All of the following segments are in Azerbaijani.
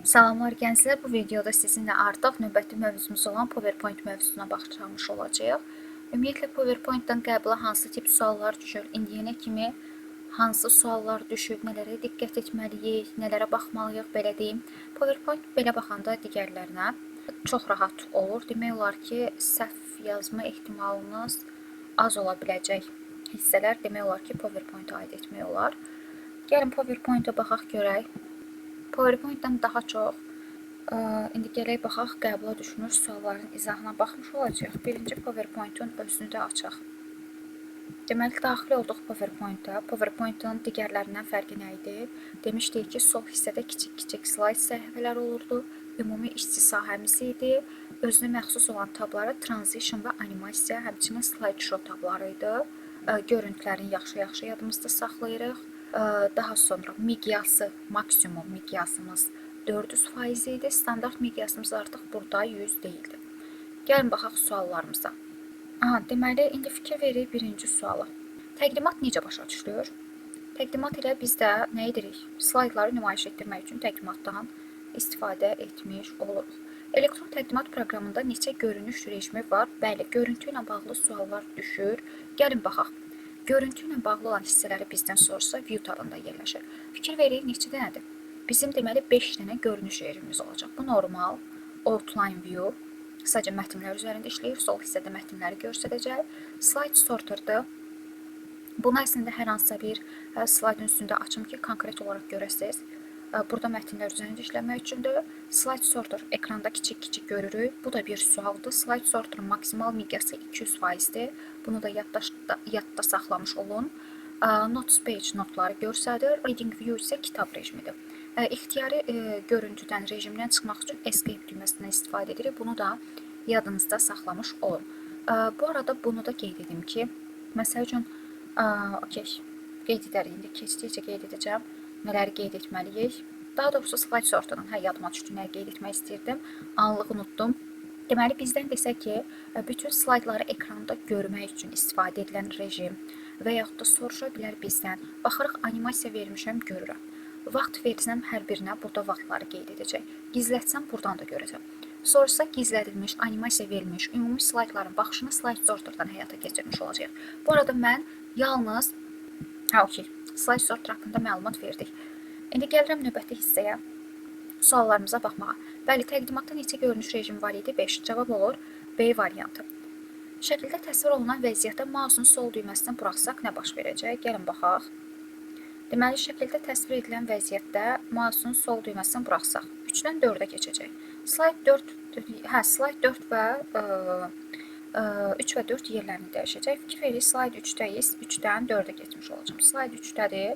Salamlar gənclər, bu videoda sizinlə artıq növbəti mövzumuz olan PowerPoint mövzusuna baxmış olacağıq. Ümumiyyətlə PowerPoint-dan qəbula hansı tip suallar düşür, indiyənə kimi hansı suallar düşüb, nələrə diqqət etməliyik, nələrə baxmalıyıq, belə deyim. PowerPoint belə baxanda digərlərinə çox rahat olur. Demək olar ki, səhv yazma ehtimalınız az ola biləcək hissələr demək olar ki, PowerPoint-a aid etmək olar. Gəlin PowerPoint-a baxaq görək. PowerPoint-dan daha çox indi gələk baxaq qəbula düşmüş sualların izahına baxmış olacaq. Birinci PowerPoint-un özünü də açaq. Deməli, daxil olduq PowerPoint-a. PowerPoint-un digərlərindən fərqi nə idi? Demişdik ki, sol hissədə kiçik-kiçik slayd səhifələr olurdu. Ümumi işçi sahəmiz idi. Özünə məxsus olan tabları transition və animasiya, həmçinin slideshow tabları idi. Görüntülərin yaxşı-yaxşı yadımızda saxlayırıq. Daha sonra miqyası, maksimum miqyasımız 400% idi. Standart miqyasımız artıq burada 100 deyildi. Gəlin baxaq suallarımıza. Deməli, indi fikir veririk birinci suala. Təqdimat necə başa düşülür? Təqdimat ilə biz də nə edirik? Slaydları nümayiş etdirmək üçün təqdimatdan istifadə etmiş oluruq. Elektron təqdimat proqramında neçə görünüş rejimi var? Bəli, görüntü ilə bağlı suallar düşür. Gəlin baxaq. Görüntü ilə bağlı olan hissələri bizdən sorsa view tabında yerləşir. Fikir veririk neçə dənədir? Bizim deməli 5 dənə görünüş rejimimiz olacaq. Bu normal outline view. Sadəcə mətnlər üzərində işləyir. Sol hissədə mətnləri göstərəcək. Slide sorterdir. Bunu əslində hər hansısa bir slaydın üstündə açım ki, konkret olaraq görəsiniz. Burada mətnlər üzərində işləmək üçündür. Slide sorter ekranda kiçik-kiçik görürük. Bu da bir sualdır. Slide sorterın maksimal miqyası 200%-dir. Bunu da yadda saxlamış olun. Notes page notları göstərir. Reading view isə kitab rejimidir. İxtiyari görüntüdən, rejimdən çıxmaq üçün escape düyməsindən istifadə edirik. Bunu da yadınızda saxlamış olun. Bu arada bunu da qeyd edim ki, məsəl üçün, qeyd edərik, indi keçdikcə qeyd edəcəm. Nələri qeyd etməliyik? Daha doğrusu slide sorterın, yadıma düşdü, nəyi qeyd etmək istəyirdim. Anlıq unutdum. Deməli, bizdən desək ki, bütün slaydları ekranda görmək üçün istifadə edilən rejim və yaxud da soruşa bilər bizdən. Baxırıq, animasiya vermişəm, görürəm. Vaxt versəm hər birinə burada vaxtları qeyd edəcək. Gizlətsəm, buradan da görəcəm. Sonrasa gizlədilmiş, animasiya verilmiş, ümumi slaydların baxışını slide sorterdan həyata keçirmiş olacaq. Bu arada mən yalnız slide sorter haqqında məlumat verdik. İndi gəlirəm növbəti hissəyə, suallarımıza baxmağa. Bəli, təqdimatda neçə görünüş rejimi var idi? 5. Cavab olur B variantı. Şəkildə təsvir olunan vəziyyətdə mausun sol düyməsini buraxsaq nə baş verəcək? Gəlin baxaq. Deməli, şəkildə təsvir edilən vəziyyətdə mausun sol düyməsini buraxsaq 3-dən 4-ə keçəcək. Slide 4 və 3 və 4 yerlərini dəyişəcək. Fikir veririk, slide 3-dəyiz, 3-dən 4-ə keçmiş olacaq. Slide 3-dədir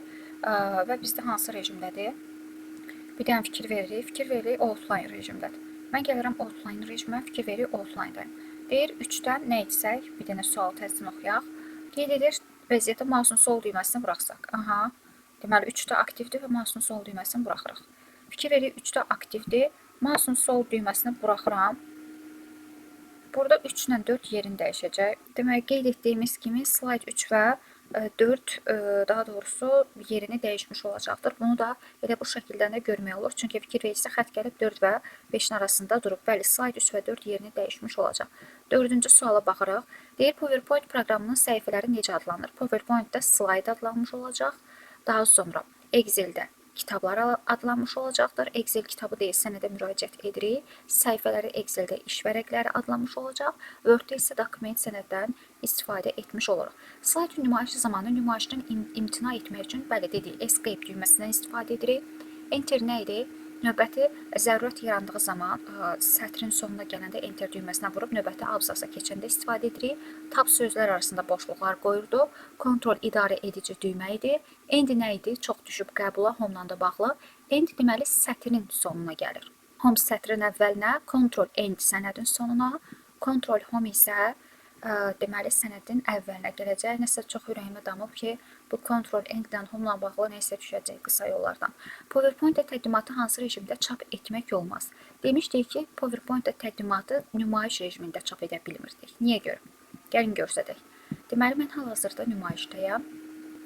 və bizdə hansı rejimdədir? Bir dənə fikir veririk outline rejimdədir. Mən gəlirəm outline rejimə, fikir veririk outline-dayım. Deyir, 3-dən nə etsək? Bir dənə sual təzim oxuyaq. Qeyd edir, vəziyyətdə mausun sol düyməsini buraxsaq. Deməli, 3-də aktivdir və mausun sol düyməsini buraxırıq. Fikir veririk, 3-də aktivdir, mausun sol düyməsini buraxıram. Burada 3 ilə 4 yerini dəyişəcək. Deməli, qeyd etdiyimiz kimi slide 3 və 4 daha doğrusu yerini dəyişmiş olacaqdır. Bunu da elə bu şəkildə də görmək olur. Çünki fikir verirsə xətt gəlib 4 və 5-in arasında durub. Bəli, slide 3 və 4 yerini dəyişmiş olacaq. 4-cü suala baxırıq. Deyir, PowerPoint proqramının səhifələri necə adlanır? PowerPoint-də slide adlanmış olacaq. Daha sonra Excel-də kitablar adlanmış olacaqdır. Excel kitabı deyil, sənədə müraciət edirik. Səhifələri Excel-də iş vərəqləri adlanmış olacaq. Word-də isə dokument sənəddən istifadə etmiş oluruq. Slayd nümayişi zamanı nümayişdən imtina etmək üçün, bəli dedik, escape düyməsindən istifadə edirik. Enter nə idi? Növbəti zərurət yarandığı zaman sətrin sonuna gələndə enter düyməsinə vurub növbəti abzasa keçəndə istifadə edirik. Tab sözlər arasında boşluqlar qoyurduq. Kontrol idarə edici düymə idi. End nə idi? Çox düşüb qəbula, home-la da bağlı. End deməli sətrin sonuna gəlir. Home sətrin əvvəlinə, kontrol end sənədin sonuna, kontrol home isə deməli sənədin əvvəlinə gələcək. Nəsə çox ürəyimə damıb ki, bu kontrol enddən home-la bağlı nəsə düşəcək qısa yollardan. PowerPoint-də təqdimatı hansı rejimdə çap etmək olmaz? Demişdik ki, PowerPoint-də təqdimatı nümayiş rejimində çap edə bilmirdik. Niyə görə? Gəlin görsədək. Deməli, mən hal-hazırda nümayişdəyəm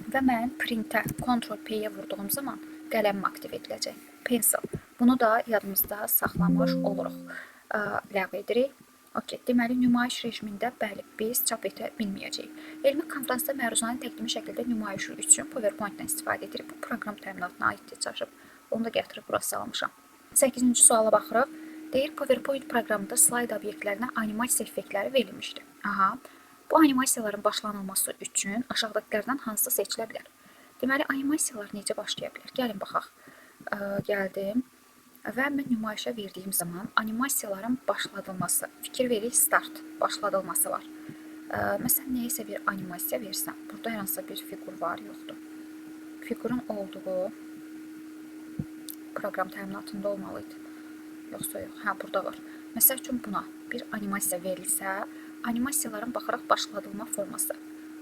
və mən printə, Ctrl-P-yə vurduğum zaman qələmim aktiv ediləcək. Pencil. Bunu da yadımızda saxlamış oluruq. Ləğv edirik. Okay. Deməli, nümayiş rejimində bəli, biz çap edə bilməyəcəyik. Elmi konfransda məruzanın təqdimi şəkildə nümayişi üçün PowerPoint-dan istifadə edirik. Bu proqram təminatına aiddir, çaşıb. Onu da gətirib bura salmışam. 8-ci suala baxırıq. Deyir, PowerPoint proqramında slayd obyektlərinə animasiya effektləri verilmişdir. Aha. Bu animasiyaların başlanılması üçün aşağıdakilərdən hansı seçilə bilər? Deməli, animasiyalar necə başlaya bilər? Gəlin baxaq. Gəldim. Və mən nümayişə verdiyim zaman animasiyaların başladılması, fikir veririk, start, başladılması var. Məsələn, neyəsə bir animasiya versəm, burada hər hansısa bir fiqur var, yoxdur. Fiqurun olduğu proqram təminatında olmalıydı. Yoxsa yox, hə, burada var. Məsəl üçün buna bir animasiya verilsə, animasiyaların baxaraq başladılma forması.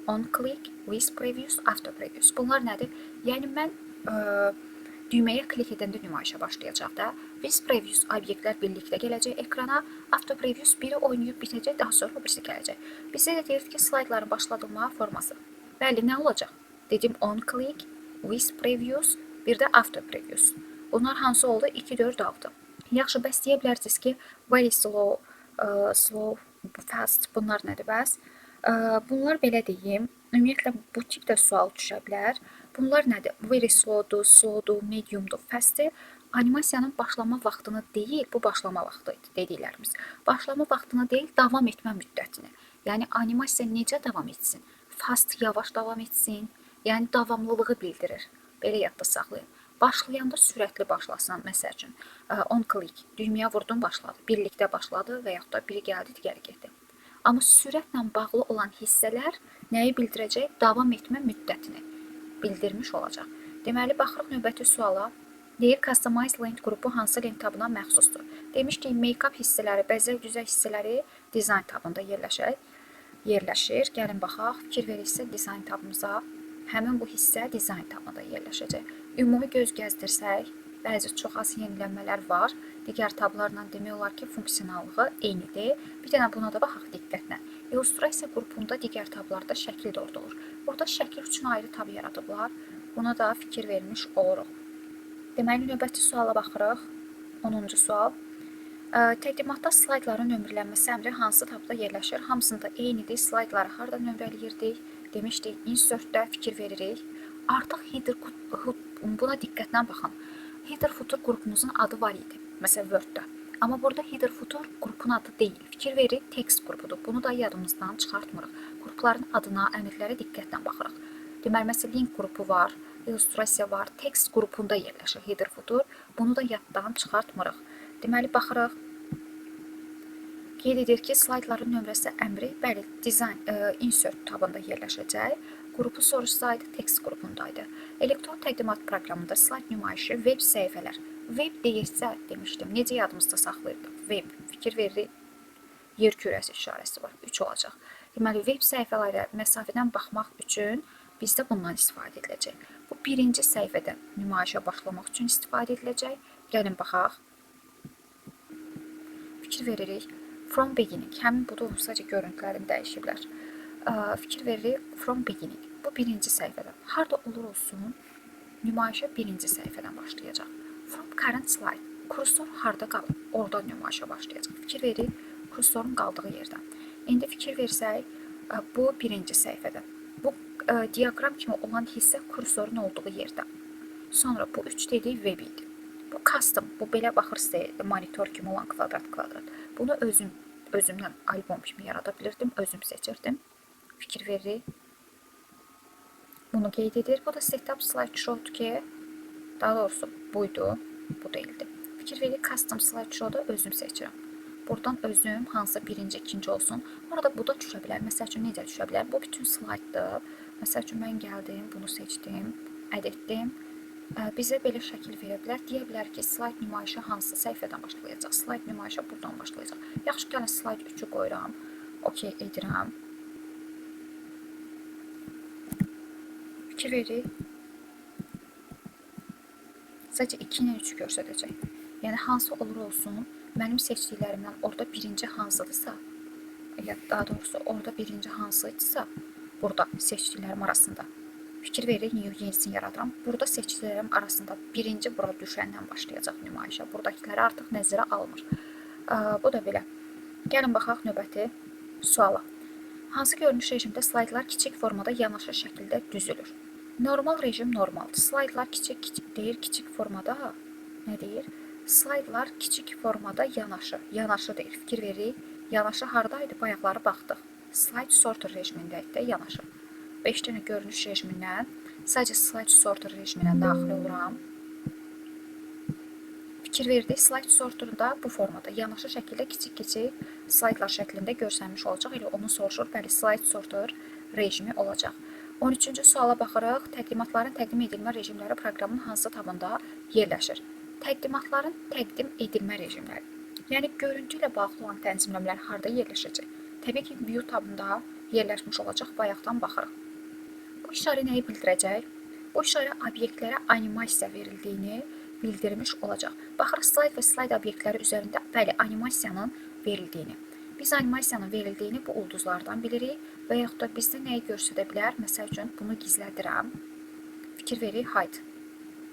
On click, with previous, after previous. Bunlar nədir? Yəni mən düyməyə klik edəndə nümayişə başlayacaq da. With previous obyektlər birlikdə gələcək ekrana. After previous biri oynayıb bitəcək, daha sonra birisi gələcək. Bizə də deyir ki, slaydların başladılma forması. Bəli, nə olacaq? Dedim on click, with previous, bir də after previous. Bunlar hansı oldu? 2, 4, 6. Yaxşı, bəs deyə bilərsiniz ki, very slow, slow, fast, bunlar nədir bəs? Bunlar belə deyim, ümumiyyətlə bu tipdə sual düşə bilər. Bunlar nədir? Very slowdur, mediumdur, fastdir. Animasiyanın başlama vaxtını deyil, bu başlama vaxtı idi dediklərimiz. Başlama vaxtını deyil, davam etmə müddətini. Yəni animasiya necə davam etsin? Fast, yavaş davam etsin. Yəni davamlılığı bildirir. Belə yadda saxlayın. Başlayanda sürətli başlasın, məsəl üçün. On click, düyməyə vurdum, başladı. Birlikdə başladı və yaxud da biri gəldi, digəri getdi. Amma sürətlə bağlı olan hissələr nəyi bildirəcək? Davam etmə müddətini bildirmiş olacaq. Deməli, baxırıq növbəti suala. Deyir, Customize Lent qrupu hansı lent tabına məxsusdur? Demişdik, make-up hissələri, bəzək düzək hissələri dizayn tabında yerləşir. Gəlin baxaq, fikir verirsə dizayn tabımıza. Həmin bu hissə dizayn tabında yerləşəcək. Ümumi göz gəzdirsək, bəzi çox az yenilənmələr var. Digər tablarla demək olar ki, funksionallığı eynidir. Bir dənə buna da baxaq diqqətlə. İllustrasiya qrupunda digər tablarda şəkil də orada olur. Burada şəkil üçün ayrı tab yaradıblar. Buna da fikir vermiş oluruq. Deməli, növbəti suala baxırıq. 10-cu sual. Təqdimatda slaydların nömrələnməsi əmri hansı tabda yerləşir? Hamısında eynidir. Slaydları harada nömrələyirdik? Demişdik, insertdə fikir veririk. Artıq header, buna diqqətlə baxın. Header footer qrupumuzun adı var idi. Məsələn, Word-də. Amma burada header footer qrupun adı deyil. Fikir veririk, text qrupudur. Bunu da yadımızdan çıxartmırıq. Qrupların adına, əmrlərə diqqətlə baxırıq. Deməli, məsələn, link qrupu var, illustrasiya var, text qrupunda yerləşir header footer. Bunu da yaddan çıxartmırıq. Deməli, baxırıq. Qeyd edir ki, slaydların nömrəsi əmri, bəli, design, insert tabında yerləşəcək. Qrupu soruşsaydı, text qrupundaydı. Elektron təqdimat proqramında slayd nümayişi, web səhifələr. Web deyirsə, demişdim, necə yadımızda saxlayırdıq? Web, fikir veririk, yer kürəsi işarəsi var, 3 olacaq. Deməli, web səhifələrə məsafədən baxmaq üçün bizdə bundan istifadə ediləcək. Bu birinci səhifədən nümayişə başlamaq üçün istifadə ediləcək. Gəlin baxaq. Fikir veririk. From beginning. Həmin budur, sadəcə görüntülərini dəyişiblər. Fikir veririk. From beginning. Bu birinci səhifədən. Harada olur olsun, nümayişə birinci səhifədən başlayacaq. From current slide. Kursor harada qalır? Oradan nümayişə başlayacaq. Fikir veririk. Kursorun qaldığı yerdən. İndi fikir versək, bu birinci səhifədən. Bu diaqram kimi olan hissə kursorun olduğu yerdən. Sonra bu 3 dediyi web idi. Bu custom, bu belə baxırsa monitor kimi olan kvadrat. Bunu özümdən albom kimi yarada bilirdim, özüm seçirdim. Fikir veririk. Bunu qeyd edir. Bu da setup slideshow ki, daha doğrusu buydu, bu değildi. Fikir veririk, custom slideshow'da özüm seçirəm. Buradan özüm hansı birinci, ikinci olsun. Orada bu da düşə bilər. Məsəl üçün necə düşə bilər? Bu bütün slayddır. Məsəl üçün mən gəldim, bunu seçdim, əd etdim. Bizə belə şəkil verə bilər. Deyə bilər ki, slayd nümayişə hansı səhifədən başlayacaq? Slayd nümayişə buradan başlayacaq. Yaxşı, gəlin slayd 3'ü qoyuram. OK edirəm. Fikir veririk. Sadəcə 2 ilə 3 göstərəcək. Yəni hansı olur olsun, mənim seçdiklərimdən orada birinci hansıdırsa, ya daha doğrusu orada birinci hansıydısa, burada seçdiklərim arasında Fikir verir, yenisini yaradıram. Burada seçkilərim arasında birinci bura düşəndən başlayacaq nümayişə. Buradakiləri artıq nəzərə almır. Bu da belə. Gəlin baxaq növbəti suala. Hansı görünüş rejimdə slaydlar kiçik formada yanaşı şəkildə düzülür? Normal rejim normaldır. Slaydlar kiçik formada nə deyir? Slaydlar kiçik formada yanaşı deyir. Fikir veririk. Yanaşı hardaydı? Bayaqları baxdıq. Slide sorter rejimindəyik də yanaşı. 5 dənə görünüş rejimindən sadəcə slide sorter rejiminə daxil oluram. Fikir verdik, slide sorterında bu formada yanaşı şəkildə kiçik slaydlar şəklində görsənmiş olacaq. Elə onu soruşur. Bəli, slide sorter rejimi olacaq. 13-cü suala baxırıq. Təqdimatların təqdim edilmə rejimləri proqramın hansı tabında yerləşir? Təqdimatların təqdim edilmə rejimləri. Yəni, görüntü ilə bağlı olan tənzimləmələr harada yerləşəcək? Təbii ki, view tabında yerləşmiş olacaq. Bayaqdan baxırıq. Bu işarə nəyi bildirəcək? Bu işarə obyektlərə animasiya verildiyini bildirmiş olacaq. Baxırıq, slayd və slayd obyektləri üzərində bəli, animasiyanın verildiyini. Biz animasiyanın verildiyini bu ulduzlardan bilirik və yaxud da bizdə nəyi göstərə bilər? Məsəl üçün, bunu gizlədirəm. Fikir veririk, hide.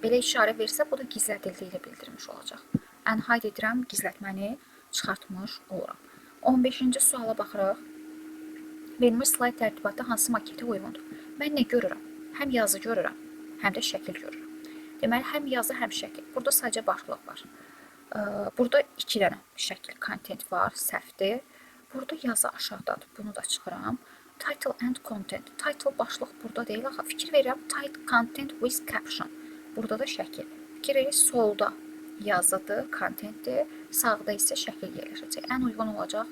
Belə işarə versə, bu da gizlədildiyini bildirmiş olacaq. Unhide edirəm, gizlətməni çıxartmış oluram. 15-ci suala baxırıq. Verilmiş slayd tərtibatı hansı maketə uyğundur? Mən nə görürəm? Həm yazı görürəm, həm də şəkil görürəm. Deməli, həm yazı, həm şəkil. Burada sadəcə başlıq var. Burada 2 dənə şəkil, content var, səhvdir. Burada yazı aşağıdadır. Bunu da çıxıram. Title and content. Title başlıq burada deyil. Axı, fikir verirəm. Title content with caption. Burada da şəkil. Fikir verir, solda yazıdır, contentdir. Sağda isə şəkil yerləşəcək. Ən uyğun olacaq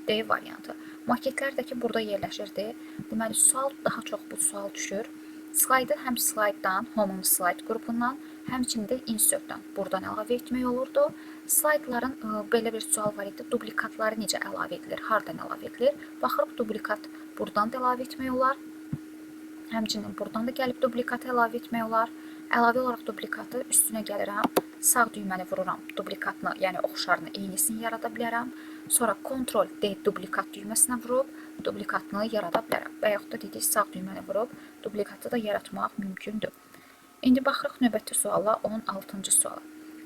D variantı. Maketlər də ki, burada yerləşirdi. Deməli, sual daha çox bu sual düşür. Slaydı həm slayddan, home slide qrupundan, həmçində insertdən buradan əlavə etmək olurdu. Slaydların belə bir sual var idi. Duplikatları necə əlavə edilir, hardan əlavə edilir? Baxırıq, duplikat buradan da əlavə etmək olar. Həmçinin buradan da gəlib duplikatı əlavə etmək olar. Əlavə olaraq duplikatı üstünə gəlirəm. Sağ düyməni vururam. Duplikatını, yəni oxşarını, eynisini yarada bilərəm. Sonra Ctrl D duplikat düyməsinə vurub duplikatını yarada bilərəm. Və yaxud da dedik, sağ düyməni vurub duplikatı da yaratmaq mümkündür. İndi baxırıq növbəti suala, 16-cı suala.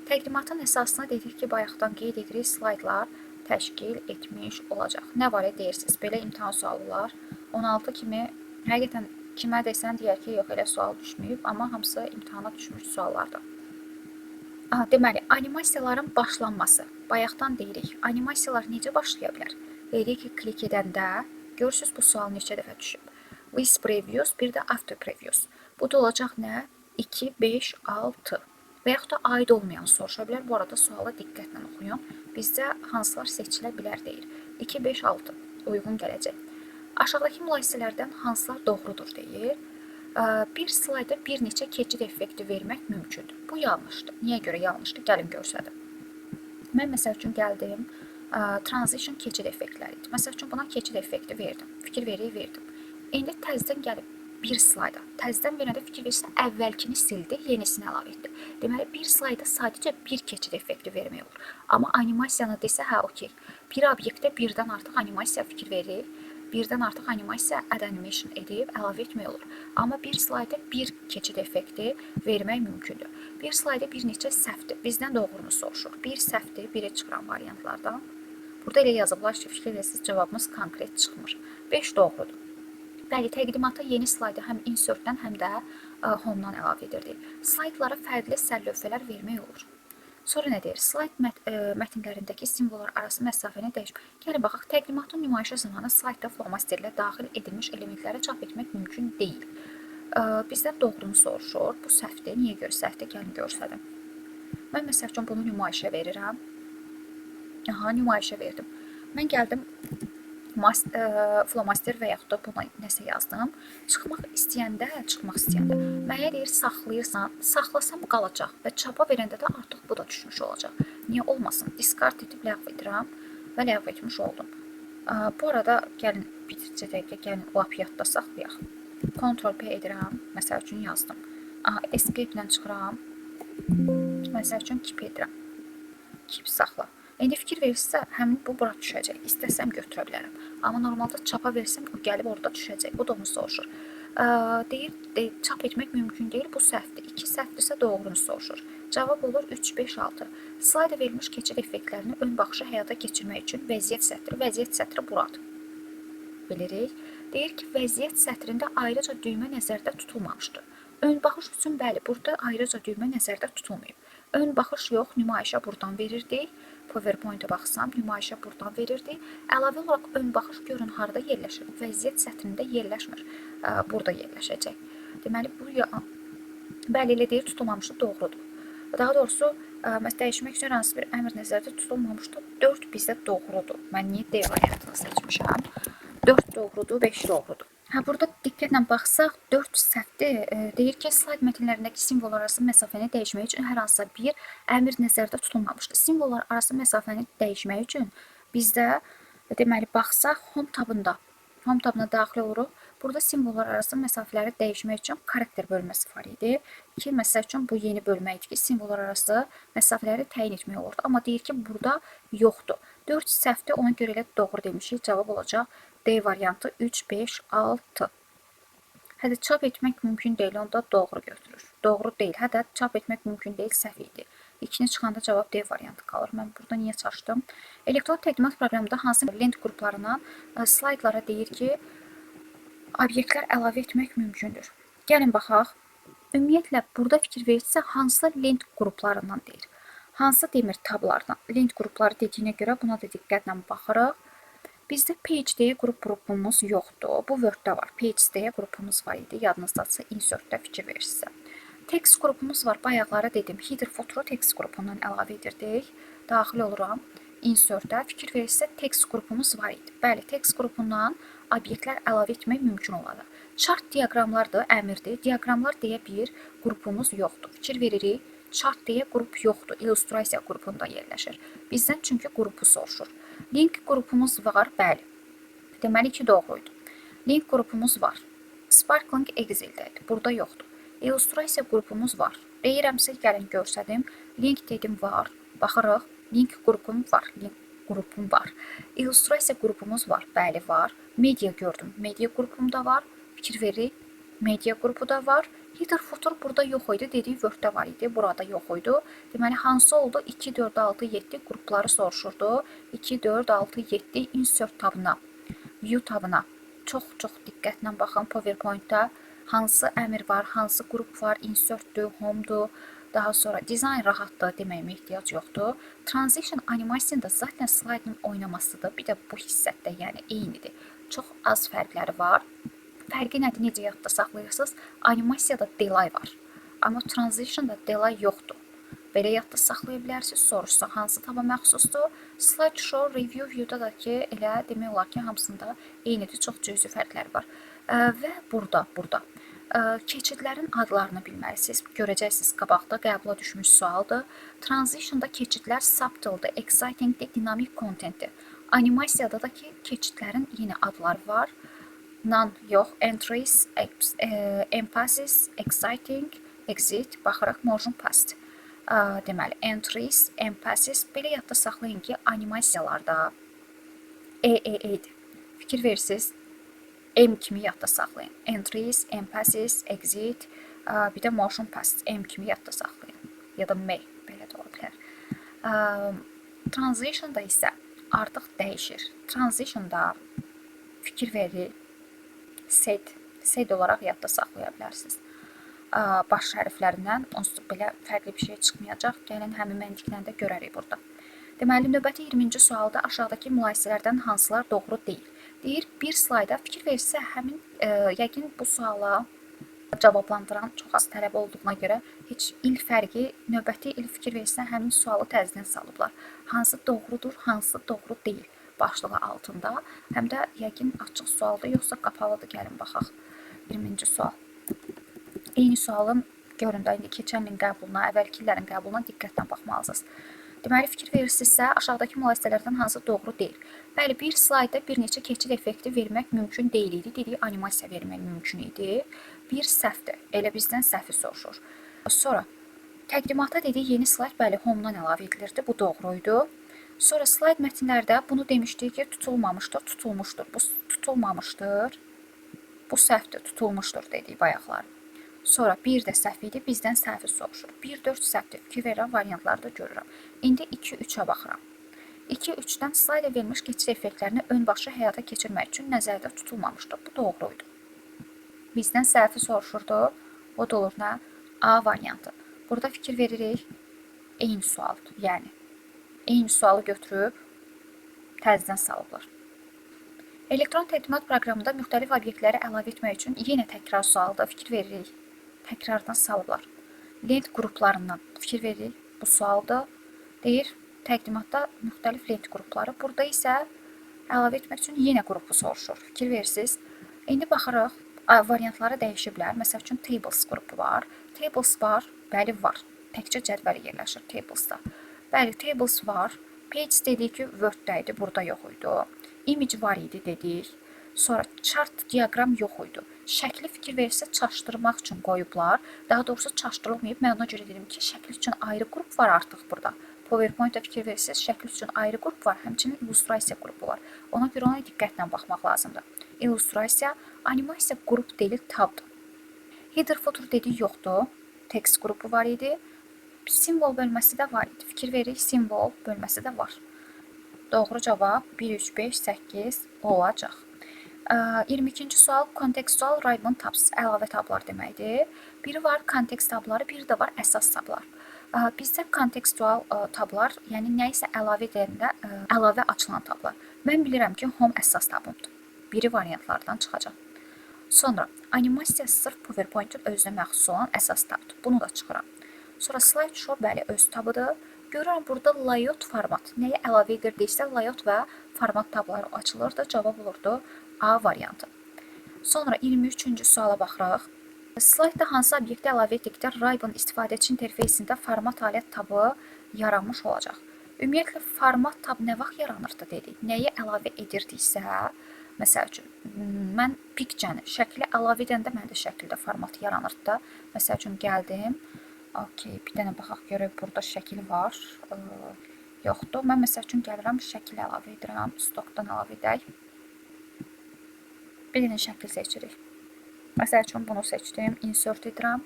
Təqdimatın əsasına dedik ki, bayaqdan qeyd edirik, slaydlar təşkil etmiş olacaq. Nə var deyirsiniz? Belə imtahan sualı var. 16 kimi, həqiqətən kimə desən deyər ki, yox, elə sual düşməyib, amma hamısı imtahana düşmüş suallardır. Deməli, animasiyaların başlanması. Bayaqdan deyirik, animasiyalar necə başlaya bilər? Deyirik ki, klik edəndə, görürsünüz bu sual neçə dəfə düşüb. With previous, bir də after previous. Bu da olacaq nə? 2, 5, 6 və yaxud da aid olmayan soruşa bilər. Bu arada sualı diqqətlə oxuyun. Bizdə hansılar seçilə bilər deyir. 2, 5, 6 uyğun gələcək. Aşağıdakı mülahisələrdən hansılar doğrudur deyir. Bir slayda bir neçə keçid effekti vermək mümkündür. Bu yanlışdır. Niyə görə yanlışdır? Gəlin görsədim. Mən məsəl üçün gəldim, transition keçid effektləri idi. Məsəl üçün buna keçid effekti verdim. Fikir verdim. İndi təzədən gəlib bir slayda. Təzədən verəndə fikir verirsə, əvvəlkini sildi, yenisini əlavə etdi. Deməli, bir slayda sadəcə bir keçid effekti vermək olur. Amma animasiyanı desə, hə, okey. Bir obyektdə birdən artıq animasiya fikir verir. Birdən artıq animasiya add animation edib əlavə etmək olur. Amma bir slayda bir keçid effekti vermək mümkündür. Bir slayda bir neçə səhvdir. Bizdən doğrunu soruşur. Bir səhvdir, biri çıxıran variantlardan. Burada elə yazıblar ki, fikir verirsiniz, cavabımız konkret çıxmır. 5 doğrudur. Bəli, təqdimata yeni slayda həm insertdən, həm də home-dan əlavə edirdik. Slaydlara fərqli sərlövhələr vermək olur. Sonra nə deyir? Slayd mətnlərindəki simvollar arası məsafəni dəyişmək. Gəlin baxaq, təqdimatın nümayişə zamanı slaydda flomasterlə daxil edilmiş elementləri çap etmək mümkün deyil. Bizdən doğrunu soruşur. Bu səhvdir. Niyə görə səhvdir? Gəlin görsədim. Mən məsəl üçün bunu nümayişə verirəm. Nümayişə verdim. Mən gəldim flomaster və yaxud da buna nəsə yazdım. Çıxmaq istəyəndə, mənə deyir, saxlayırsan, saxlasam qalacaq və çapa verəndə də artıq bu da düşmüş olacaq. Niyə olmasın? Discard edib ləğv edirəm və ləğv etmiş oldum. Bu arada gəlin, bitircə dəqiqə, gəlin lap yadda saxlayaq. Ctrl-P edirəm, məsəl üçün yazdım. Escape-lə çıxıram, məsəl üçün keep edirəm. Keep saxla. İndi fikir verirsə, həmin bu bura düşəcək. İstəsəm götürə bilərəm. Amma normalda çapa versəm, o gəlib orada düşəcək. Bu da onu soruşur. Deyir, çap etmək mümkün deyil, bu səhvdir. 2 səhvdirsə doğrunu soruşur. Cavab olur 3, 5, 6. Slayda verilmiş keçid effektlərini ön baxışı həyata keçirmək üçün vəziyyət sətri buradır. Bilirik. Deyir ki, vəziyyət sətrində ayrıca düymə nəzərdə tutulmamışdır. Ön baxış üçün bəli, burada ayrıca düymə nəzərdə tutulmayıb. Ön baxış yox, nümayişə buradan verirdik. PowerPoint-a baxsam, nümayişə buradan verirdik. Əlavə olaraq ön baxış görün harda yerləşir. Vəziyyət sətrində yerləşmir. Burada yerləşəcək. Deməli, bu bəli elə deyir, tutulmamışdır, doğrudur. Daha doğrusu, dəyişmək üçün hansı bir əmr nəzərdə tutulmamışdır. 4 bizdə doğrudur. Mən niyə D variantını seçmişəm? 4 doğrudur, 5 doğrudur. Burada diqqətlə baxsaq 4 səhvdir. Deyir ki, slayd mətnlərindəki simvollar arası məsafəni dəyişmək üçün hər hansısa bir əmr nəzərdə tutulmamışdır. Simvollar arası məsafəni dəyişmək üçün bizdə deməli baxsaq home tabına daxil oluruq. Burada simvollar arası məsafələri dəyişmək üçün xarakter bölməsi var idi. Ki, məsəl üçün bu yeni bölmə idi ki, simvollar arası məsafələri təyin etmək olurdu. Amma deyir ki, burada yoxdur. 4 səhvdir, ona görə elə doğru demişik. Cavab olacaq D variantı 3, 5, 6. Hədə çap etmək mümkün deyil, onda doğru götürür. Doğru deyil, hədə çap etmək mümkün deyil, səhv idi. 2-ni çıxanda cavab D variantı qalır. Mən burada niyə çaşdım? Elektron təqdimat proqramında hansı lent qruplarından slaydlara deyir ki, obyektlər əlavə etmək mümkündür. Gəlin baxaq. Ümumiyyətlə, burada fikir verirsə, hansı lent qruplarından deyir. Hansı demir tablardan. Lent qrupları dediyinə görə buna da diqqətlə baxırıq. Bizdə PHD qrupumuz yoxdur. Bu Word-də var. PHD qrupumuz var idi. Yadınızdadsa insert-də fikir verirsə. Text qrupumuz var. Bayaqları dedim. Header fotoro text qrupundan əlavə edirdik. Daxil oluram. Insert-də fikir verirsə text qrupumuz var idi. Bəli, text qrupundan obyektlər əlavə etmək mümkün olar. Chart diaqramlardır, əmrdir. Diaqramlar deyə bir qrupumuz yoxdur. Fikir veririk. Chart deyə qrup yoxdur. İllustrasiya qrupunda yerləşir. Bizdən çünki qrupu soruşur. Link qrupumuz var, bəli. Deməli ki, doğruydu. Link qrupumuz var. Sparkling Excel-də idi. Burada yoxdur. İllustrasiya qrupumuz var. Deyirəmsə, gəlin görsədim. Link dedim var. Baxırıq. Link qrupum var. Link qrupum var. İllustrasiya qrupumuz var. Bəli, var. Media gördüm. Media qrupumda var. Fikir veririk. Media qrupu da var. Header footer burada yox idi. Dediyi Word-də var idi. Burada yox idi. Deməli, hansı oldu? 2, 4, 6, 7 qrupları soruşurdu. 2, 4, 6, 7 insert tabına, view tabına. Çox diqqətlə baxın PowerPoint-da. Hansı əmr var, hansı qrup var, insert-dür, home-dur. Daha sonra dizayn rahatdır deməyimə ehtiyac yoxdur. Transition animation da zaten slaydın oynamasıdır. Bir də bu hissətdə, yəni eynidir. Çox az fərqləri var. Fərqi nədir, necə yadda saxlayırsınız? Animasiyada delay var. Amma transitionda delay yoxdur. Belə yadda saxlaya bilərsiniz. Soruşsa hansı taba məxsusdur? Slideshow, review view-da da ki, elə demək olar ki, hamısında eynidir. Çox cüzi fərqlər var. Və burada. Keçidlərin adlarını bilməlisiniz. Görəcəksiniz qabaqda qəbula düşmüş sualdır. Transitionda keçidlər subtle'dır, excitingdir, dinamik contentdir. Animasiyada da ki, keçidlərin yenə adları var. None yox, entries, emphasis, exciting, exit, baxırıq, motion past. Deməli, entries, emphasis, belə yadda saxlayın ki, animasiyalarda EE'dir. Fikir verirsiniz, M kimi yadda saxlayın. Entries, emphasis, exit, bir də motion past, M kimi yadda saxlayın. Ya da M, belə də ola bilər. Transitionda isə artıq dəyişir. Transitionda fikir verir, set olaraq yadda saxlaya bilərsiniz. Baş hərflərindən onsuz belə fərqli bir şey çıxmayacaq. Gəlin həmin məntiqlə də görərik burada. Deməli, növbəti 20-ci sualda aşağıdakı mülahisələrdən hansılar doğru deyil? Deyir, bir slayda fikir verirsə, həmin yəqin bu suala cavablandıran çox az tələb olduğuna görə heç il fərqi, növbəti il fikir verirsə, həmin sualı təzdən salıblar. Hansı doğrudur, hansı doğru deyil başlığı altında. Həm də yəqin açıq sualdır, yoxsa qapalıdır. Gəlin baxaq. 20-ci sual. Eyni sualın görün də indi keçən ilin qəbuluna, əvvəlki illərin qəbuluna diqqətlə baxmalısınız. Deməli, fikir verirsinizsə, aşağıdakı mülahisələrdən hansı doğru deyil? Bəli, bir slayda bir neçə keçid effekti vermək mümkün deyil idi. Dediyi animasiya vermək mümkün idi. Bir səhvdir. Elə bizdən səhvi soruşur. Sonra, təqdimata dediyi yeni slayd, bəli, home-dan əlavə edilirdi. Bu doğruydu. Sonra slayd mətnlərdə bunu demişdik ki, tutulmamışdır, tutulmuşdur. Bu tutulmamışdır. Bu səhvdir, tutulmuşdur dedik bayaqlar. Sonra 1 də səhv idi, bizdən səhvi soruşur. 1, 4 səhvdir, fikir verirəm, variantları da görürəm. İndi 2, 3-ə baxıram. 2, 3-dən slayda verilmiş keçid effektlərini önbaşı həyata keçirmək üçün nəzərdə tutulmamışdır. Bu doğruydu. Bizdən səhvi soruşurdu. O da olur nə? A variantı. Burada fikir veririk. Eyni sualdır. Yəni, eyni sualı götürüb təzədən salıblar. Elektron təqdimat proqramında müxtəlif obyektləri əlavə etmək üçün yenə təkrar sualda fikir veririk. Təkrardan salıblar. Lent qruplarından fikir veririk. Bu sualda deyir, təqdimatda müxtəlif lent qrupları. Burada isə əlavə etmək üçün yenə qrupu soruşur. Fikir verirsiniz. İndi baxırıq, variantları dəyişiblər. Məsəl üçün tables qrupu var. Tables var, bəli var. Təkcə cədvəli yerləşir tablesda. Bəli, tables var. Page dedik ki, Word-də idi, burada yox idi. Image var idi dedik. Sonra chart, diaqram yox idi. Şəkli fikir verirsə çaşdırmaq üçün qoyublar. Daha doğrusu çaşdırılmayıb. Mən ona görə dedim ki, şəkil üçün ayrı qrup var artıq burada. PowerPoint-da fikir verirsiniz, şəkil üçün ayrı qrup var, həmçinin illüstrasiya qrupu var. Ona görə ona diqqətlə baxmaq lazımdır. İllüstrasiya, animasiya qrup deyil, tabdır. Header footer dedik yoxdur. Text qrupu var idi. Simvol bölməsi də var idi. Fikir veririk, simvol bölməsi də var. Doğru cavab 1, 3, 5, 8 olacaq. 22-ci sual kontekstual Raymond tabs, əlavə tablar deməkdir. Biri var kontekst tabları, biri də var əsas tablar. Bizdə kontekstual tablar, yəni nə isə əlavə edəndə əlavə açılan tablar. Mən bilirəm ki, home əsas tabımdır. Biri variantlardan çıxacaq. Sonra animasiya sırf PowerPoint-ün özünə məxsus olan əsas tabdır. Bunu da çıxıram. Sonra slideshow bəli öz tabıdır. Görürəm burada layout format. Nəyə əlavə edirdiksə layout və format tabları açılırdı. Cavab olurdu A variantı. Sonra 23-cü suala baxırıq. Slaytda hansı obyektə əlavə etdikdə Raybon istifadəçi interfeysində format alət tabı yaranmış olacaq. Ümumiyyətlə format tab nə vaxt yaranırdı dedik. Nəyə əlavə edirdiksə, məsəl üçün, mən picture-ni, şəkli əlavə edəndə məndə şəkildə format yaranırdı da. Məsəl üçün gəldim. Okay, bir dənə baxaq görək, burada şəkil var. Yoxdur. Mən məsəl üçün gəlirəm, şəkil əlavə edirəm. Stockdan əlavə edək. Bir dənə şəkil seçirik. Məsəl üçün bunu seçdim. Insert edirəm.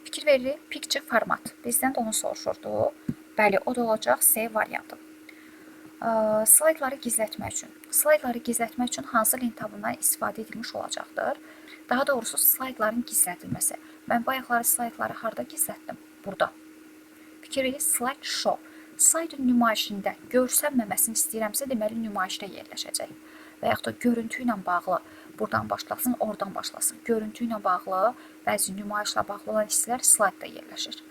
Fikir veririk. Picture format. Bizdən də onu soruşurdu. Bəli, o da olacaq C variantı. Slaydları gizlətmək üçün. Slaydları gizlətmək üçün hansı lent tabından istifadə edilmiş olacaqdır? Daha doğrusu slaydların gizlədilməsi. Mən bayaqları slaydları harda gizlətdim? Burada. Fikir verin, slide show. Slaydın nümayişində görsənməməsini istəyirəmsə, deməli nümayişdə yerləşəcək. Və yaxud da görüntü ilə bağlı buradan başlasın, oradan başlasın. Görüntü ilə bağlı, bəzi nümayişlə bağlı olan hissələr slaydda yerləşir.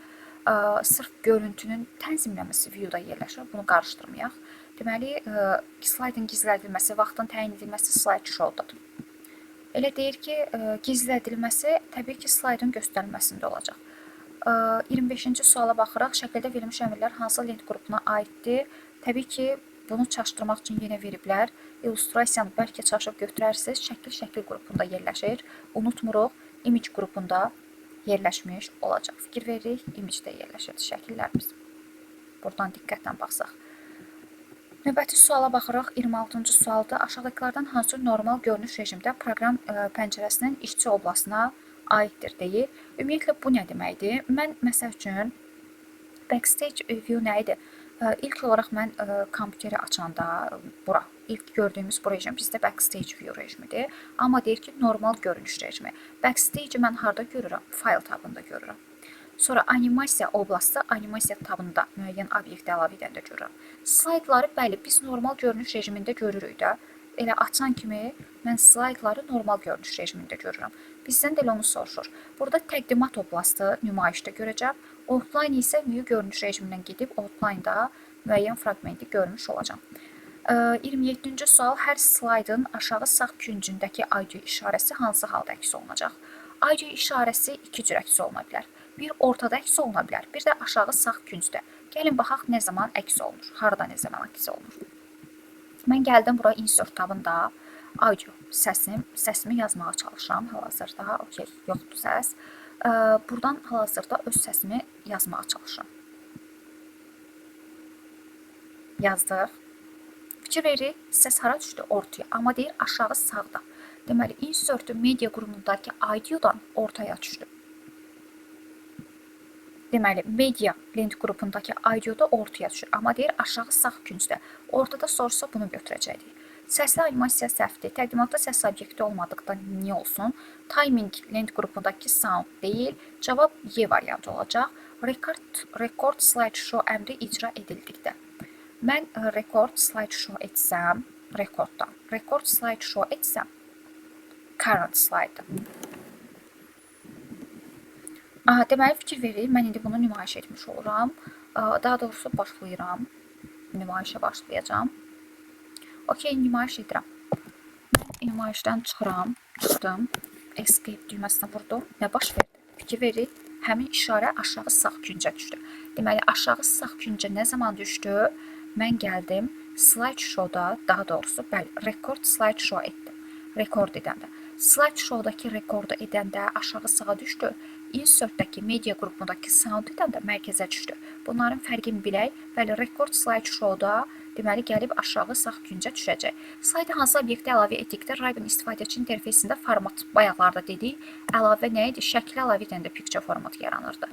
Sırf görüntünün tənzimləməsi view-da yerləşir. Bunu qarışdırmayaq. Deməli, slaydın gizlədilməsi, vaxtın təyin edilməsi slide show-dadır. Elə deyir ki, gizlədilməsi təbii ki, slaydın göstərilməsində olacaq. 25-ci suala baxıraq, şəkildə verilmiş əmrlər hansı lent qrupuna aiddir? Təbii ki, bunu çaşdırmaq üçün yenə veriblər. İllüstrasiyanı bəlkə çaşıb götürərsiniz, şəkil qrupunda yerləşir. Unutmuruq, image qrupunda yerləşmiş olacaq. Fikir veririk, image-də yerləşir şəkillərimiz. Buradan diqqətlə baxsaq. Növbəti suala baxırıq, 26-cı sualda aşağıdakilərdən hansı normal görünüş rejimdə proqram pəncərəsinin işçi oblasına aiddir deyir. Ümumiyyətlə, bu nə deməkdir? Mən, məsəl üçün, backstage view nə idi? İlk olaraq mən kompüteri açanda, ilk gördüyümüz bu rejim bizdə backstage view rejimidir. Amma deyir ki, normal görünüş rejimi. Backstage mən harda görürəm? File tabında görürəm. Sonra animasiya oblastı, animasiya tabında müəyyən obyekt əlavə edəndə görürəm. Slaydları, bəli, biz normal görünüş rejimində görürük də. Elə açan kimi mən slaydları normal görünüş rejimində görürəm. Bizdən də elə onu soruşur. Burada təqdimat oblastı nümayişdə görəcəm. Offline isə view görünüş rejimindən gedib offline-da müəyyən fraqmenti görmüş olacam. 27-ci sual, hər slaydın aşağı sağ küncündəki audio işarəsi hansı halda əks olunacaq? Audio işarəsi iki cür əks oluna bilər. Bir ortada əks oluna bilər, bir də aşağı sağ küncdə. Gəlin baxaq nə zaman əks olunur, harada nə zaman əks olunur. Mən gəldim bura insert tabında audio səsimi yazmağa çalışıram hal-hazırda. Okey, yoxdur səs. Buradan hal-hazırda öz səsimi yazmağa çalışıram. Yazdıq. Fikir veririk, səs hara düşdü? Ortaya. Amma deyir aşağı sağda. Deməli, insert media qrupundakı audiodan ortaya düşdü. Deməli, media lent qrupundakı audioda ortaya düşür. Amma deyir, aşağı sağ küncdə. Ortada sorsa bunu götürəcəkdik. Səsli animasiya səhvdir. Təqdimatda səs obyekti olmadıqda niyə olsun? Timing lent qrupundakı sound deyil. Cavab Y variantı olacaq. Record slideshow əmri icra edildikdə. Mən record slideshow etsəm, record slideshow etsəm, current slide. Deməli, fikir verir, mən indi bunu nümayiş etmiş oluram. Daha doğrusu başlayıram. Nümayişə başlayacağım. Okey, nümayiş edirəm. Mən nümayişdən çıxdım. Escape düyməsinə vurdum. Nə baş verdi? Fikir verir, həmin işarə aşağı sağ küncə düşdü. Deməli, aşağı sağ küncə nə zaman düşdü? Mən gəldim, slideshowda, daha doğrusu, bəli, record slideshow etdim. Rekord edəndə. Slideshowdakı rekordu edəndə aşağı sağa düşdü. Insertdəki media qrupundakı sound edəndə mərkəzə düşdü. Bunların fərqini bilək. Bəli, record slideshowda deməli gəlib aşağı sağ küncə düşəcək. Slayda hansı obyekti əlavə etdikdə Ribbon istifadəçi interfeysində format bayaqlarda dedik. Əlavə nə idi? Şəkli əlavə edəndə picture formatı yaranırdı.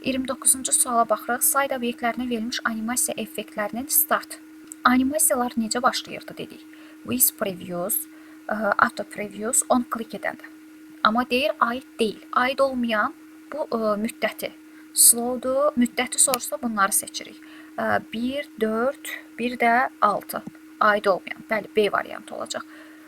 29-cu suala baxırıq. Slayd obyektlərinə verilmiş animasiya effektlərinin start. Animasiyalar necə başlayırdı dedik. With previews, auto previews, on click edəndə. Amma deyir, aid deyil. Aid olmayan bu müddəti. Slowdur, müddəti sorsa bunları seçirik. 1, 4, bir də 6. Aid olmayan. Bəli, B variantı olacaq.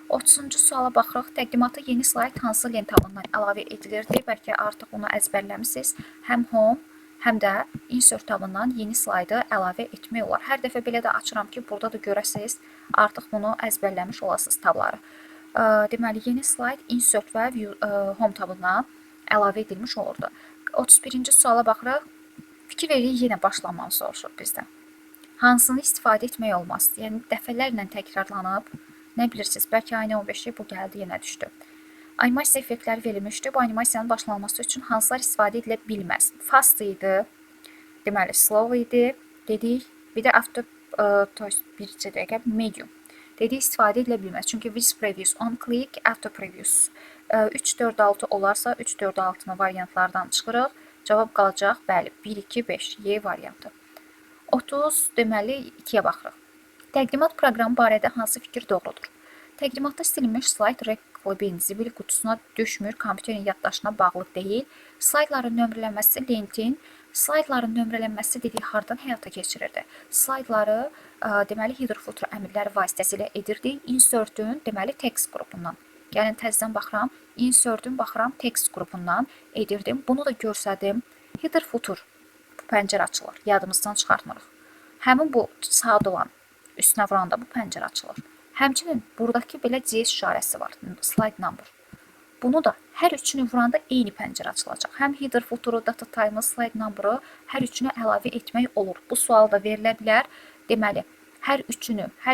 30-cu suala baxırıq. Təqdimatda yeni slayd hansı lent tabanından əlavə edilirdi? Bəlkə artıq onu əzbərləmisiniz. Həm home, həm də insert tabanından yeni slaydı əlavə etmək olar. Hər dəfə belə də açıram ki, burada da görəsiniz. Artıq bunu əzbərləmiş olasınız tabları. Deməli, yeni slayd insert və home tabanından əlavə edilmiş olurdu. 31-ci suala baxırıq. Fikir veririk, yenə başlanmanı soruşur bizdən. Hansını istifadə etmək olmaz? Yəni, dəfələrlə təkrarlanıb, nə bilirsiniz, bəlkə ayın 15-i bu gəldi, yenə düşdü. Animasiya effektləri verilmişdi. Bu animasiyanın başlanması üçün hansılar istifadə edilə bilməz? Fast idi, deməli, slow idi, dedik. Bir də after, bircə dəqiqə, medium. Dedik, istifadə edilə bilməz. Çünki with previews, on click, after previews. 3, 4, 6 olarsa 3, 4, 6-nı variantlardan çıxırıq. Cavab qalacaq, bəli, 1, 2, 5, Y variantı. 30, deməli, 2-yə baxırıq. Təqdimat proqramı barədə hansı fikir doğrudur? Təqdimatda silinmiş slayd reklamın zibil qutusuna düşmür, kompüterin yaddaşına bağlı deyil. Slaydların nömrələnməsi lentin, slaydların nömrələnməsi dedik, hardan həyata keçirirdi? Slaydları, deməli, header footer əmrləri vasitəsilə edirdik. Insertün, deməli, text qrupundan. Gəlin, təzədən baxıram. Insertün, baxıram, text qrupundan edirdim. Bunu da görsədim. Header footer, bu pəncərə açılır. Yadımızdan çıxartmırıq. Həmin bu saat olan üstünə vuranda bu pəncərə açılır. Həmçinin buradakı belə CS işarəsi var. Slide number. Bunu da hər üçünü vuranda eyni pəncərə açılacaq. Həm header footuru, data time'ı, slide number'ı hər üçünü əlavə etmək olur. Bu sual da verilə bilər. Deməli, hər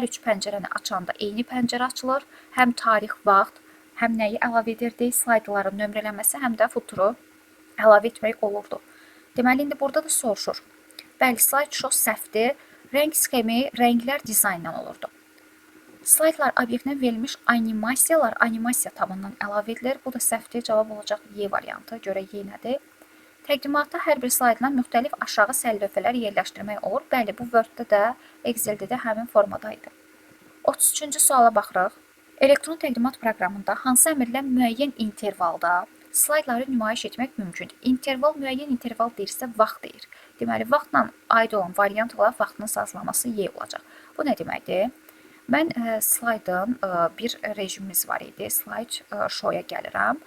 üç pəncərəni açanda eyni pəncərə açılır. Həm tarix, vaxt, həm nəyi əlavə edirdik? Slaydların nömrələnməsi, həm də footuru əlavə etmək olurdu. Deməli, indi burada da soruşur. Bəli, slideshow səhvdir. Rəng sxemi, rənglər dizayndan olurdu. Slaydlar obyektinə verilmiş animasiyalar animasiya tabanından əlavə edilir. Bu da səhvdir. Cavab olacaq Y variantı. Görə Y nədir? Təqdimatda hər bir slaydla müxtəlif aşağı səllövhələr yerləşdirmək olur. Bəli, bu Word-də də, Excel-də də həmin formada idi. 33-cü suala baxırıq. Elektron təqdimat proqramında hansı əmrlə müəyyən intervalda slaydları nümayiş etmək mümkündür? Interval, müəyyən interval deyirsə, vaxt deyir. Deməli, vaxtla aid olan variant olaraq vaxtının sazlaması Y olacaq. Bu nə deməkdir? Mən slaydın bir rejimimiz var idi. Slide show-ya gəlirəm.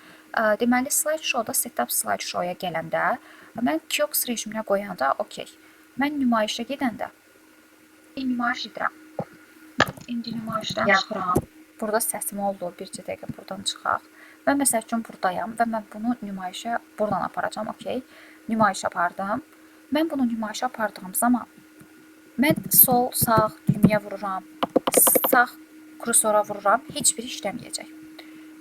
Deməli, slide show-da setup slide show-ya gələndə mən kiosk rejiminə qoyanda okey. Mən nümayişə gedəndə nümayiş edirəm. İndi nümayişdən çıxıram. Burada səsim oldu. Bircə dəqiqə buradan çıxaq. Mən məsəl üçün buradayam və mən bunu nümayişə buradan aparacağam. Okey. Nümayiş apardım. Mən bunu nümayişə apardığım zaman mən sol, sağ düyməyə vururam. Sağ kursora vururam, heç biri işləməyəcək.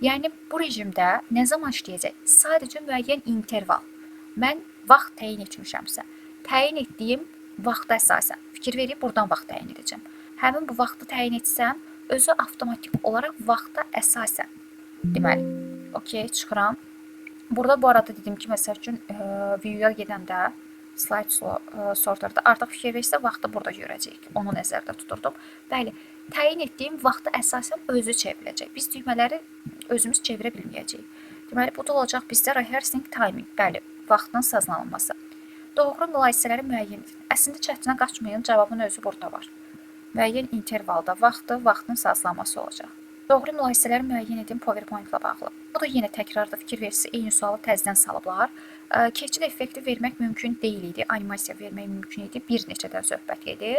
Yəni, bu rejimdə nə zaman işləyəcək? Sadəcə müəyyən interval. Mən vaxt təyin etmişəmsə, təyin etdiyim vaxta əsasən, fikir verib, buradan vaxt təyin edəcəm. Həmin bu vaxtı təyin etsəm, özü avtomatik olaraq vaxta əsasən Deməli, okey, çıxıram. Burada bu arada dedim ki, məsəl üçün videoya gedəndə slide sorterda artıq fikir versə vaxtı burada görəcəyik. Onu nəzərdə tuturdum. Bəli, təyin etdiyim vaxtı əsasən özü çevriləcək. Biz düymələri özümüz çevirə bilməyəcəyik. Deməli, bu da olacaq bizdə rehearsing timing. Bəli, vaxtın sazlanılması. Doğru mülahisələri müəyyən edin. Əslində çətinə qaçmayın, cavabın özü burada var. Müəyyən intervalda vaxtın sazlanması olacaq. Doğru mülahisələri müəyyən edin PowerPoint-la bağlı. Bu da yenə təkrarda fikir verisi eyni sualı təzədən salıblar. Keçid effekti vermək mümkün deyil idi, animasiya vermək mümkün idi, bir neçədən söhbət gedir.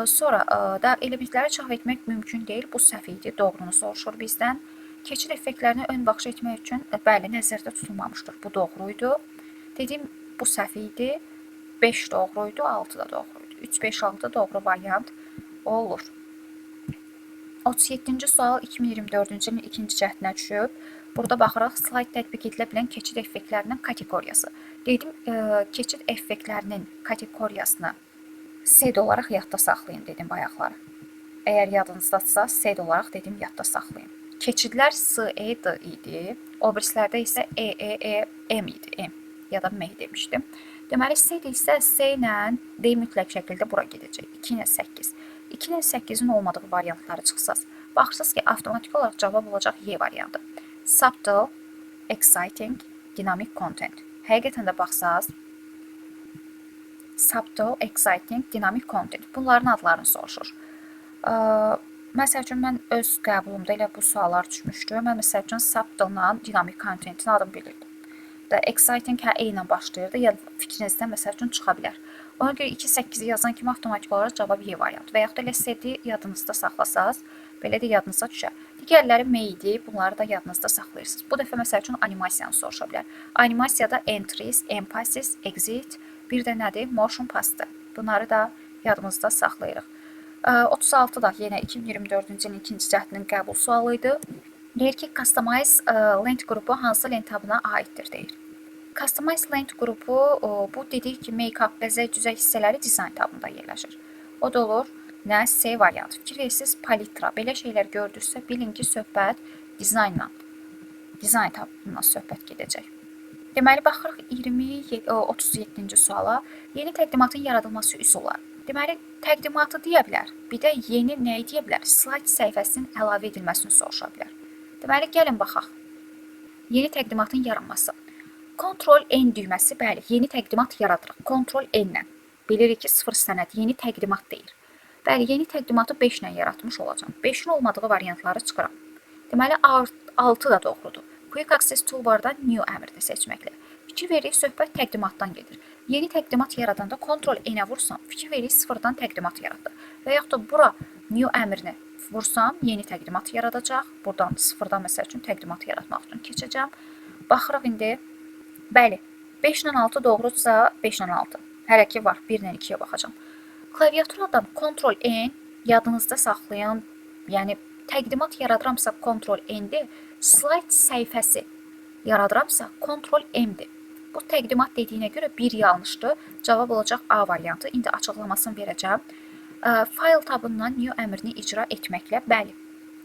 Sonra da elementləri çap etmək mümkün deyil, bu səhv idi, doğrunu soruşur bizdən. Keçid effektlərini ön baxış etmək üçün bəli, nəzərdə tutulmamışdır, bu doğruydu. Dedim, bu səhv idi, 5 doğruydu, 6 da doğruydu. 3, 5, 6 doğru variant olur. 37-ci sual 2024-cü ilin ikinci cəhdinə düşüb. Burada baxıraq, slayd tətbiq edilə bilən keçid effektlərinin kateqoriyası. Dedim, keçid effektlərinin kateqoriyasını SED olaraq yadda saxlayın, dedim bayaqları. Əgər yadınızdadsa, SED olaraq dedim, yadda saxlayın. Keçidlər SED idi, o birislərdə isə M idi, M ya da M demişdim. Deməli, SED isə S ilə D mütləq şəkildə bura gedəcək, 2 ilə 8. 2 ilə 8-in olmadığı variantları çıxsaz. Baxırsınız ki, avtomatik olaraq cavab olacaq Y variantı. Subtle, exciting, dynamic content. Həqiqətən də baxsaz, subtle, exciting, dynamic content. Bunların adlarını soruşur. Məsəl üçün, mən öz qəbulumda elə bu suallar düşmüşdü. Mən məsəl üçün subtle-la dynamic content-in adını bilirdim. Exciting E ilə başlayırdı, ya fikrinizdən məsəl üçün çıxa bilər. Ona görə 2-8-i yazan kimi avtomatik olaraq cavab Y variantı. Və yaxud da elə SED-i yadınızda saxlasaz, belə də yadınıza düşər. Digərləri M idi, bunları da yadınızda saxlayırsınız. Bu dəfə məsəl üçün animasiyanı soruşa bilər. Animasiyada entries, emphasis, exit, bir də nədir? Motion pastı. Bunları da yadımızda saxlayırıq. 36 da yenə 2024-cü ilin ikinci cəhdinin qəbul sualı idi. Deyir ki, Customize Lent qrupu hansı lent tabına aiddir deyir. Customize Lent qrupu, bu dedik ki, make-up, bəzək, düzək hissələri dizayn tabında yerləşir. O da olur, nə? C variantı. Fikir verirsiniz, palitra. Belə şeylər gördüksə, bilin ki, söhbət dizayn tabından söhbət gedəcək. Deməli, baxırıq 37-ci suala. Yeni təqdimatın yaradılması üsulları. Deməli, təqdimatı deyə bilər. Bir də yeni nəyi deyə bilər? Slayd səhifəsinin əlavə edilməsini soruşa bilər. Deməli, gəlin baxaq. Yeni təqdimatın yaranması. Ctrl-N düyməsi, bəli, yeni təqdimat yaradırıq. Ctrl-N-lə. Bilirik ki, 0 sənəd yeni təqdimat deyir. Bəli, yeni təqdimatı 5 ilə yaratmış olacam. 5-in olmadığı variantları çıxıram. Deməli, 6 da doğrudur. Quick Access Toolbar'dan New əmrini seçməklə. Fikir veririk, söhbət təqdimatdan gedir. Yeni təqdimat yaradanda Ctrl-N-ə vursam, fikir veririk, 0-dan təqdimat yaratdı. Və yaxud da bura New əmrini vursam, yeni təqdimat yaradacaq. Buradan 0-dan məsəl üçün təqdimat yaratmaq üçün keçəcəm. Baxırıq indi. Bəli, 5 ilə 6 doğrudursa 5 ilə 6. Hələ ki var, 1 ilə 2-yə baxacam. Klaviaturadan Ctrl-N yadınızda saxlayın. Yəni, təqdimat yaradıramsa Ctrl-N-dir. Slayd səhifəsi yaradıramsa Ctrl-M-dir. Bu təqdimat dediyinə görə bir yanlışdır. Cavab olacaq A variantı. İndi açıqlamasını verəcəm. File tabından New əmrini icra etməklə, bəli,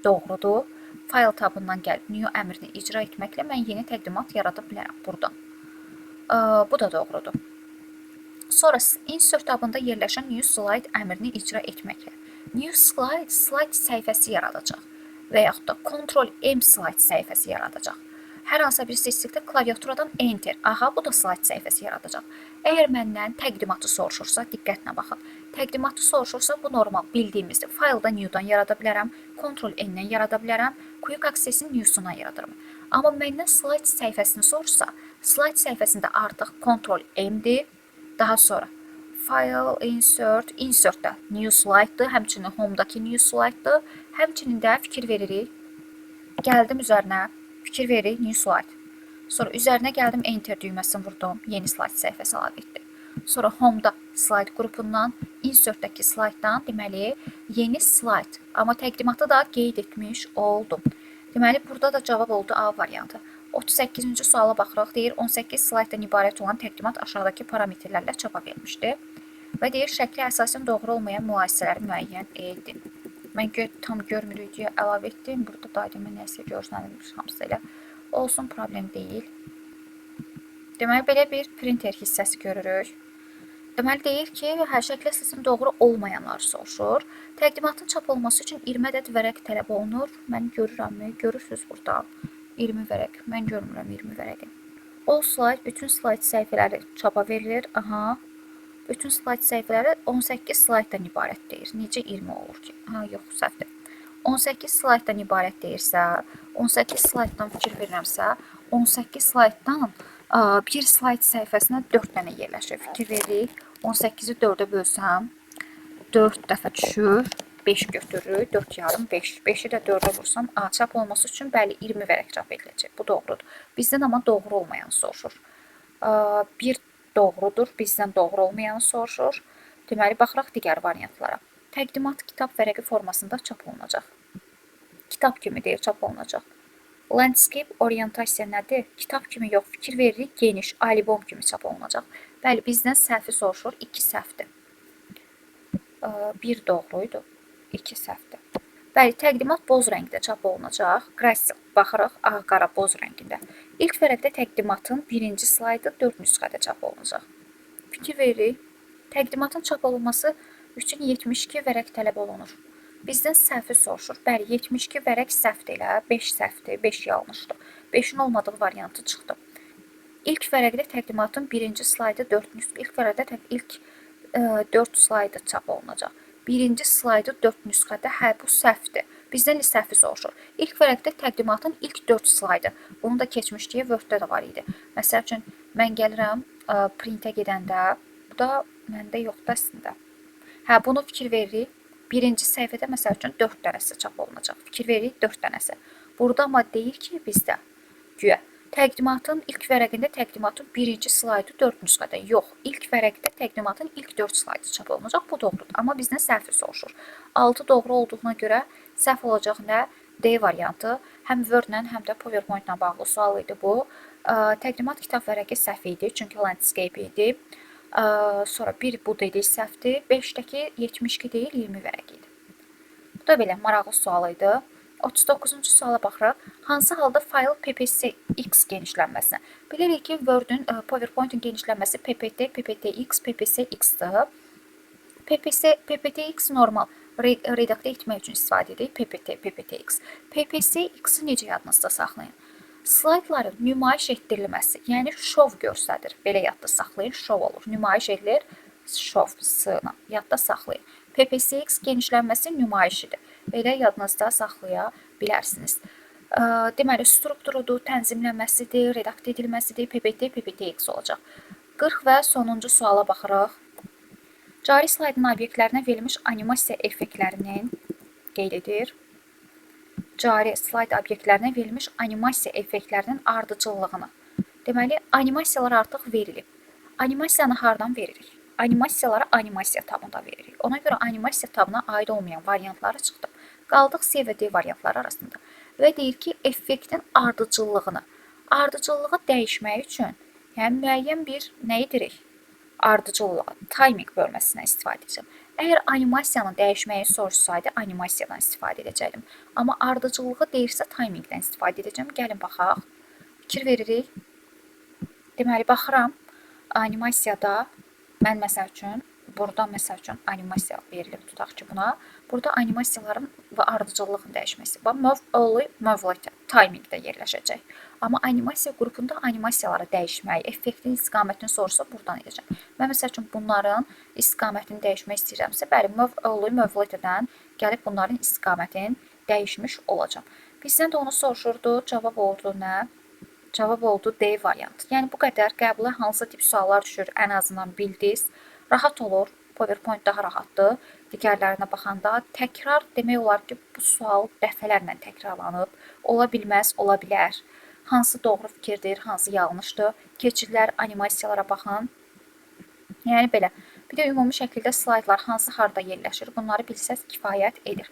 doğrudur. File tabından gəlib New əmrini icra etməklə mən yeni təqdimat yarada bilərəm buradan. Bu da doğrudur. Sonra Insert tabında yerləşən New Slide əmrini icra etməklə. New Slide, slide səhifəsi yaradacaq və yaxud da Ctrl-M slide səhifəsi yaradacaq. Hər hansısa bir seçdikdə klaviaturadan Enter. Aha, bu da slide səhifəsi yaradacaq. Əgər məndən təqdimatı soruşursa, diqqətlə baxın. Təqdimatı soruşursa, bu normal, bildiyimizdir. File'da New-dan yarada bilərəm, Ctrl-N-dən yarada bilərəm, Quick Access-in New-sundan yaradırım. Amma məndən slide səhifəsini soruşsa, slide səhifəsində artıq Ctrl-M-dir. Daha sonra File, Insert, Insert-də New Slide-dır, həmçinin Home-dakı New Slide-dır. Həmçinin də fikir veririk. Gəldim üzərinə, fikir veririk New Slide. Sonra üzərinə gəldim, Enter düyməsini vurdum, yeni slide səhifəsi əlavə etdim. Sonra Home-da slide qrupundan, Insert-dəki slide-dan, deməli, yeni slide. Amma təqdimatı da qeyd etmiş oldum. Deməli, burada da cavab oldu A variantı. 38-ci suala baxırıq. Deyir, 18 slayddan ibarət olan təqdimat aşağıdakı parametrlərlə çapa verilmişdir. Və deyir, şəklə əsasən doğru olmayan mülahisələri müəyyən edin. Mən tam görmürük deyə əlavə etdim. Burada dairəmə nəsə görsənilmiş hamısı elə. Olsun, problem deyil. Deməli, belə bir printer hissəsi görürük. Deməli, deyir ki, şəklə seçim doğru olmayanlar soruşur. Təqdimatın çap olması üçün 20 ədəd vərəq tələb olunur. Mən görürəmmi? Görürsünüz burada. 20 vərəq. Mən görmürəm 20 vərəqi. All slide, bütün slayd səhifələri çapa verilir. Aha. Bütün slayd səhifələri 18 slayddan ibarət deyir. Necə 20 olur ki? Ha, yox, səhvdir. 18 slayddan ibarət deyirsə, 18 slayddan fikir verirəmsə, 18 slayddan bir slayd səhifəsinə 4 dənə yerləşir. Fikir veririk. 18-i 4-ə bölsəm, 4 dəfə düşür, 5 götürürük, 4 yarım, 5. 5-i də 4-ə vursam, çap olması üçün bəli 20 vərəq çap ediləcək. Bu doğrudur. Bizdən amma doğru olmayan soruşur. Bir doğrudur, bizdən doğru olmayanı soruşur. Deməli, baxıraq digər variantlara. Təqdimat kitab vərəqi formasında çap olunacaq. Kitab kimi deyir, çap olunacaq. Landscape orientasiya nədir? Kitab kimi yox, fikir veririk, geniş, albom kimi çap olunacaq. Bəli, bizdən səhvi soruşur, 2 səhvdir. 1 doğruydu, 2 səhvdir. Bəli, təqdimat boz rəngdə çap olunacaq. Qrafik baxırıq, ağ-qara boz rəngində. İlk vərəqdə təqdimatın birinci slaydı 4 nüsxədə çap olunacaq. Fikir veririk, təqdimatın çap olunması üçün 72 vərəq tələb olunur. Bizdən səhvi soruşur. Bəli, 72 vərəq səhvdir elə, 5 səhvdir, 5 yanlışdır. 5-in olmadığı variantı çıxdı. İlk vərəqdə təqdimatın birinci slaydı 4 nüsxə. İlk vərəqdə ilk 4 slaydı çap olunacaq. Birinci slaydı 4 nüsxədə, hə, bu səhvdir. Bizdən səhvi soruşur. İlk vərəqdə təqdimatın ilk 4 slaydı. Bunu da keçmişdiyə Word-də də var idi. Məsəl üçün, mən gəlirəm printə gedəndə, bu da məndə yoxdur əslində. Hə, bunu fikir veririk. Birinci səhifədə məsəl üçün 4 dənəsi çap olunacaq. Fikir veririk 4 dənəsi. Burada amma deyir ki, bizdə güya təqdimatın ilk vərəqində təqdimatın birinci slaydı 4 nüsxədə. Yox, ilk vərəqdə təqdimatın ilk 4 slaydı çap olunacaq. Bu doğrudur. Amma bizdən səhvi soruşur. 6 doğru olduğuna görə səhv olacaq nə? D variantı. Həm Word-lə, həm də PowerPoint-la bağlı sual idi bu. Təqdimat kitab vərəqi səhv idi, çünki landscape idi. Sonra bir bu dedik səhvdir. 5-dəki 72 deyil, 20 vərəq idi. Bu da belə maraqlı sual idi. 39-cu suala baxırıq. Hansı halda fayl PPS-X genişlənməsinə? Bilirik ki, Word-ün, PowerPoint-ün genişlənməsi PPT, PPT-X, PPS-X-dır. PPT-X normal redaktə etmək üçün istifadə edirik. PPT, PPT-X. PPS-X-i necə yadınızda saxlayın? Slaydların nümayiş etdirilməsi, yəni şov göstərir. Belə yadda saxlayın, şov olur. Nümayiş edilir, şov sığına. Yadda saxlayın. PPS-X genişlənməsi nümayişidir. Belə yadınızda saxlaya bilərsiniz. Deməli, strukturudur, tənzimlənməsidir, redaktə edilməsidir. PPT, PPT-X olacaq. 40 və sonuncu suala baxırıq. Cari slaydın obyektlərinə verilmiş animasiya effektlərinin qeyd edir. Cari slayd obyektlərinə verilmiş animasiya effektlərinin ardıcıllığını. Deməli, animasiyalar artıq verilib. Animasiyanı hardan veririk? Animasiyaları animasiya tabında veririk. Ona görə animasiya tabına aid olmayan variantları çıxdım. Qaldıq C və D variantları arasında. Və deyir ki, effektin ardıcıllığını. Ardıcıllığı dəyişmək üçün, yəni müəyyən bir nə edirik? Ardıcıllığı, timing bölməsindən istifadə edəcəm. Əgər animasiyanın dəyişməyi soruşsaydı, animasiyadan istifadə edəcəkdim. Amma ardıcıllığı deyirsə, timingdən istifadə edəcəm. Gəlin, baxaq. Fikir veririk. Deməli, baxıram. Animasiyada, mən məsəl üçün, burada məsəl üçün animasiya verilib, tutaq ki buna. Burada animasiyaların və ardıcıllığın dəyişməsi. Move only, move later. Timingdə yerləşəcək. Amma animasiya qrupunda animasiyaları dəyişməyi, effektin istiqamətini soruşsa, buradan edəcəm. Mən məsəl üçün bunların istiqamətini dəyişmək istəyirəmsə, bəli, move only, move later-dən gəlib bunların istiqamətini dəyişmiş olacam. Bizdən də onu soruşurdu, cavab oldu nə? Cavab oldu D variantı. Yəni, bu qədər qəbula hansı tip suallar düşür, ən azından bildiniz. Rahat olur, PowerPoint daha rahatdır. Digərlərinə baxanda təkrar demək olar ki, bu sual dəfələrlə təkrarlanıb. Ola bilməz, ola bilər. Hansı doğru fikirdir, hansı yanlışdır. Keçidlər, animasiyalara baxın. Yəni belə. Bir də ümumi şəkildə slaydlar hansı harda yerləşir, bunları bilsəz kifayət edir.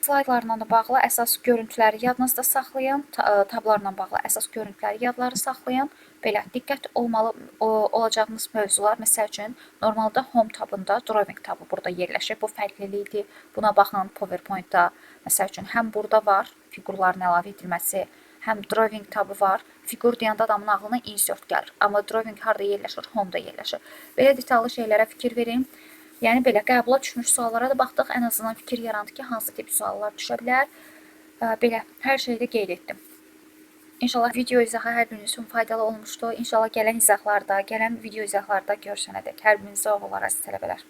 Slaydlarla da bağlı əsas görüntüləri yadınızda saxlayın, tablarla bağlı əsas görüntüləri yadları saxlayın. Belə diqqət olacağınız mövzular, məsəl üçün, normalda Home tabında Drawing tabı burada yerləşir. Bu fərqlilikdir. Buna baxın PowerPoint-da. Məsəl üçün, həm burada var fiqurların əlavə edilməsi, həm Drawing tabı var. Fiqur deyəndə adamın ağlına insert gəlir. Amma Drawing harda yerləşir? Home-da yerləşir. Belə detallı şeylərə fikir verin. Yəni belə qəbula düşmüş suallara da baxdıq. Ən azından fikir yarandı ki, hansı tip suallar düşə bilər. Belə hər şeyi də qeyd etdim. İnşallah video izahı hər biriniz üçün faydalı olmuşdur. İnşallah gələn izahlarda, gələn video izahlarda görüşənədək hər birinizə sağ olun, əziz tələbələr.